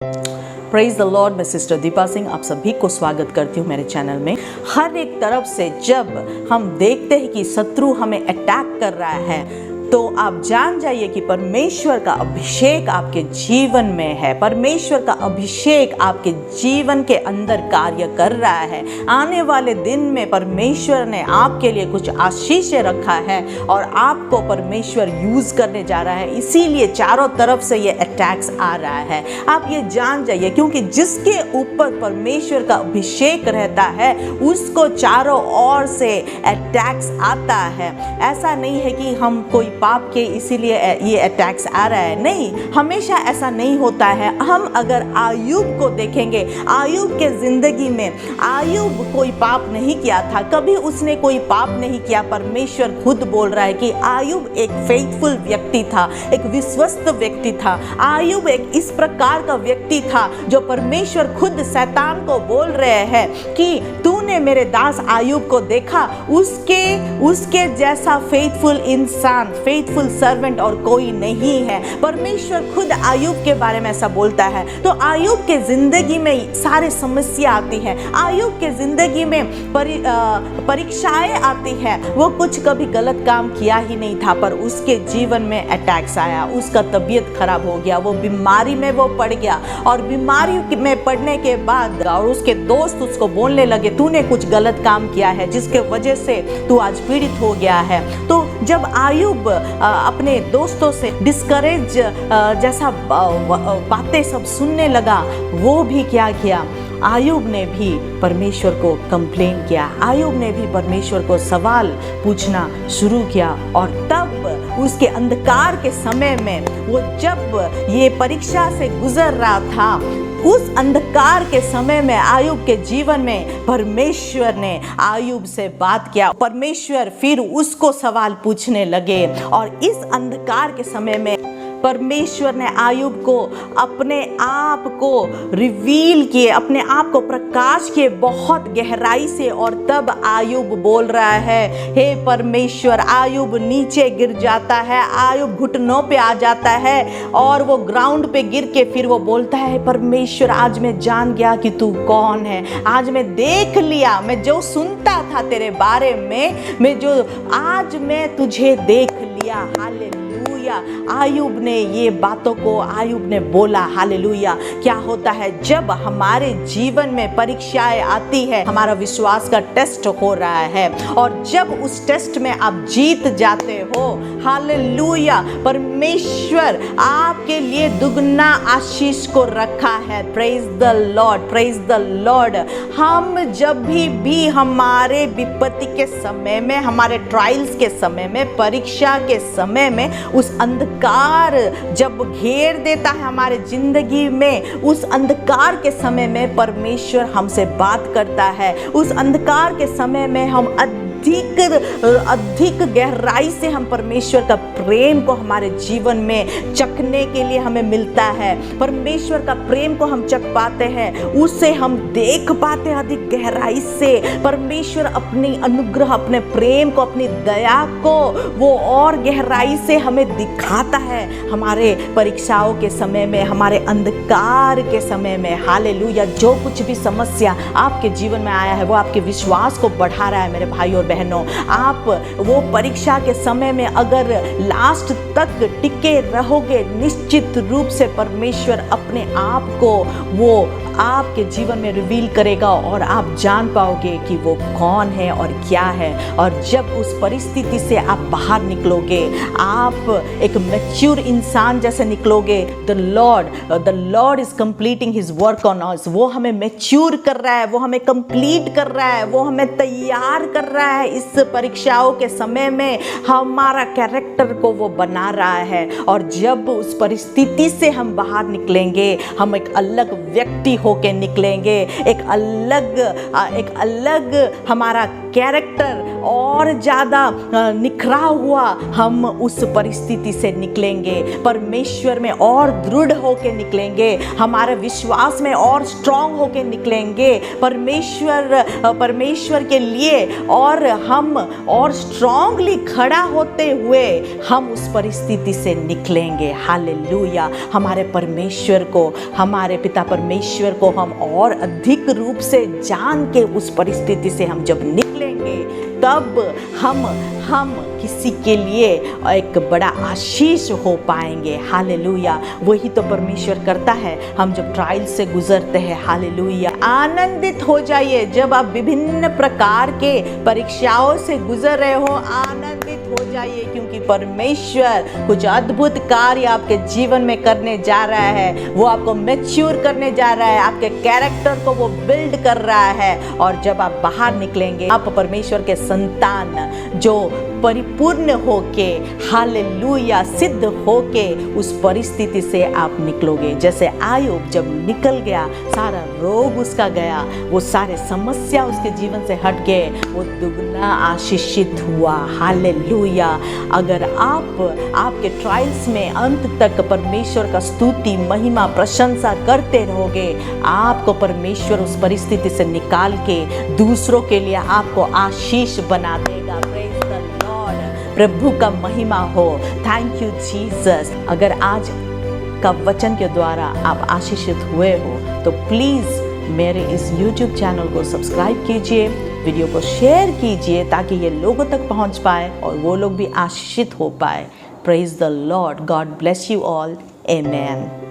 Praise the Lord. मैं sister Deepa Singh आप सभी को स्वागत करती हूँ मेरे चैनल में। हर एक तरफ से जब हम देखते हैं कि शत्रु हमें अटैक कर रहा है तो आप जान जाइए कि परमेश्वर का अभिषेक आपके जीवन में है। परमेश्वर का अभिषेक आपके जीवन के अंदर कार्य कर रहा है। आने वाले दिन में परमेश्वर ने आपके लिए कुछ आशीषें रखा है और आपको परमेश्वर यूज करने जा रहा है। इसीलिए चारों तरफ से ये अटैक्स आ रहा है। आप ये जान जाइए, क्योंकि जिसके ऊपर परमेश्वर का अभिषेक रहता है उसको चारों ओर से अटैक्स आता है। ऐसा नहीं है कि हम कोई पाप के इसीलिए ये अटैक्स आ रहा है, नहीं, हमेशा ऐसा नहीं होता है। हम अगर आयुब को देखेंगे, आयुब के जिंदगी में आयुब कोई पाप नहीं किया था, कभी उसने कोई पाप नहीं किया। परमेश्वर खुद बोल रहा है कि आयुब एक फेथफुल व्यक्ति था, एक विश्वस्त व्यक्ति था। आयुब एक इस प्रकार का व्यक्ति था जो परमेश्वर खुद शैतान को बोल रहे हैं कि तूने मेरे दास आयुब को देखा, उसके जैसा फेथफुल इंसान, फेथफुल सर्वेंट और कोई नहीं है। परमेश्वर खुद आयुब के बारे में ऐसा बोलता है। तो आयुब के जिंदगी में सारे समस्या आती है, आयुब के जिंदगी में परीक्षाएं आती है। वो कुछ कभी गलत काम किया ही नहीं था, पर उसके जीवन में अटैक्स आया, उसका तबीयत खराब हो गया, वो बीमारी में वो पड़ गया। और बीमारी में पड़ने के बाद और उसके दोस्त उसको बोलने लगे तूने कुछ गलत काम किया है जिसके वजह से तू आज पीड़ित हो गया है। तो जब आयुब अपने दोस्तों से डिस्करेज जैसा बातें सब सुनने लगा, वो भी क्या किया, आयुब ने भी परमेश्वर को कंप्लेन किया, आयुब ने भी परमेश्वर को सवाल पूछना शुरू किया। और तब उसके अंधकार के समय में वो जब ये परीक्षा से गुजर रहा था, उस अंधकार के समय में आयुब के जीवन में परमेश्वर ने आयुब से बात किया। परमेश्वर फिर उसको सवाल पूछने लगे और इस अंधकार के समय में परमेश्वर ने आयुब को अपने आप को रिवील किए, अपने आप को प्रकाश किए बहुत गहराई से। और तब आयुब बोल रहा है, हे परमेश्वर। आयुब नीचे गिर जाता है, आयुब घुटनों पे आ जाता है और वो ग्राउंड पे गिर के फिर वो बोलता है, परमेश्वर आज मैं जान गया कि तू कौन है, आज मैं देख लिया, मैं जो सुनता था तेरे बारे में, आज मैं तुझे देख लिया। हालेलुया। आयुब ने ये बातों को आयुब ने बोला। हालेलुया। क्या होता है जब हमारे जीवन में परीक्षाएं आती है, हमारा विश्वास का टेस्ट हो रहा है और जब उस टेस्ट में आप जीत जाते हो, हालेलुया, परमेश्वर आपके लिए दुगना आशीष को रखा है। Praise the Lord, praise the Lord. हम जब भी हमारे विपत्ति के समय में, हमारे ट्रायल्स के समय में, परीक्षा के समय में उस अंधकार जब घेर देता है हमारे जिंदगी में, उस अंधकार के समय में परमेश्वर हमसे बात करता है। उस अंधकार के समय में हम अधिक गहराई से हम परमेश्वर का प्रेम को हमारे जीवन में चखने के लिए हमें मिलता है। परमेश्वर का प्रेम को हम चख पाते हैं, उससे हम देख पाते हैं अधिक गहराई से। परमेश्वर अपनी अनुग्रह, अपने प्रेम को, अपनी दया को वो और गहराई से हमें दिखाता है हमारे परीक्षाओं के समय में, हमारे अंधकार के समय में। हालेलुया। जो कुछ भी समस्या आपके जीवन में आया है वो आपके विश्वास को बढ़ा रहा है मेरे भाई और बहनों। आप वो परीक्षा के समय में अगर लास्ट तक टिके रहोगे, निश्चित रूप से परमेश्वर अपने आप को वो आपके जीवन में रिवील करेगा और आप जान पाओगे कि वो कौन है और क्या है। और जब उस परिस्थिति से आप बाहर निकलोगे, आप एक मैच्योर इंसान जैसे निकलोगे। The Lord is completing his work on us. वो हमें मैच्योर कर रहा है, वो हमें कंप्लीट कर रहा है, वो हमें तैयार कर रहा है। इस परीक्षाओं के समय में हमारा कैरेक्टर को वो बना रहा है और जब उस परिस्थिति से हम बाहर निकलेंगे, हम एक अलग व्यक्ति होके निकलेंगे, एक अलग हमारा कैरेक्टर और ज़्यादा निखरा हुआ हम उस परिस्थिति से निकलेंगे। परमेश्वर में और दृढ़ होके निकलेंगे, हमारे विश्वास में और स्ट्रांग होके निकलेंगे, परमेश्वर के लिए और हम और स्ट्रांगली खड़ा होते हुए हम उस परिस्थिति से निकलेंगे। हालेलुया। हमारे परमेश्वर को, हमारे पिता परमेश्वर को हम और अधिक रूप से जान के उस परिस्थिति से हम जब निकलेंगे, तब हम किसी के लिए एक बड़ा आशीष हो पाएंगे। हालेलुया। वही तो परमेश्वर करता है हम जब ट्रायल से गुजरते हैं। हालेलुया। आनंदित हो जाइए जब आप विभिन्न प्रकार के परीक्षाओं से गुजर रहे हो, आनंदित हो जाइए, क्योंकि परमेश्वर कुछ अद्भुत कार्य आपके जीवन में करने जा रहा है। वो आपको मैच्योर करने जा रहा है, आपके कैरेक्टर को वो बिल्ड कर रहा है। और जब आप बाहर निकलेंगे, आप परमेश्वर के संतान जो परिपूर्ण होके, हालेलुया, सिद्ध होके उस परिस्थिति से आप निकलोगे। जैसे आयुब जब निकल गया, सारा रोग उसका गया, वो सारे समस्या उसके जीवन से हट गए, वो दुगना आशीषित हुआ। हालेलुया। अगर आपके ट्रायल्स में अंत तक परमेश्वर का स्तुति, महिमा, प्रशंसा करते रहोगे, आपको परमेश्वर उस परिस्थिति से निकाल के दूसरों के लिए आपको आशीष बना देगा। Praise the Lord. प्रभु का महिमा हो। Thank you Jesus. अगर आज का वचन के द्वारा आप आशीषित हुए हो तो प्लीज़ मेरे इस YouTube चैनल को सब्सक्राइब कीजिए, वीडियो को शेयर कीजिए ताकि ये लोगों तक पहुंच पाए और वो लोग भी आशीषित हो पाए। Praise the Lord. God bless you all. Amen.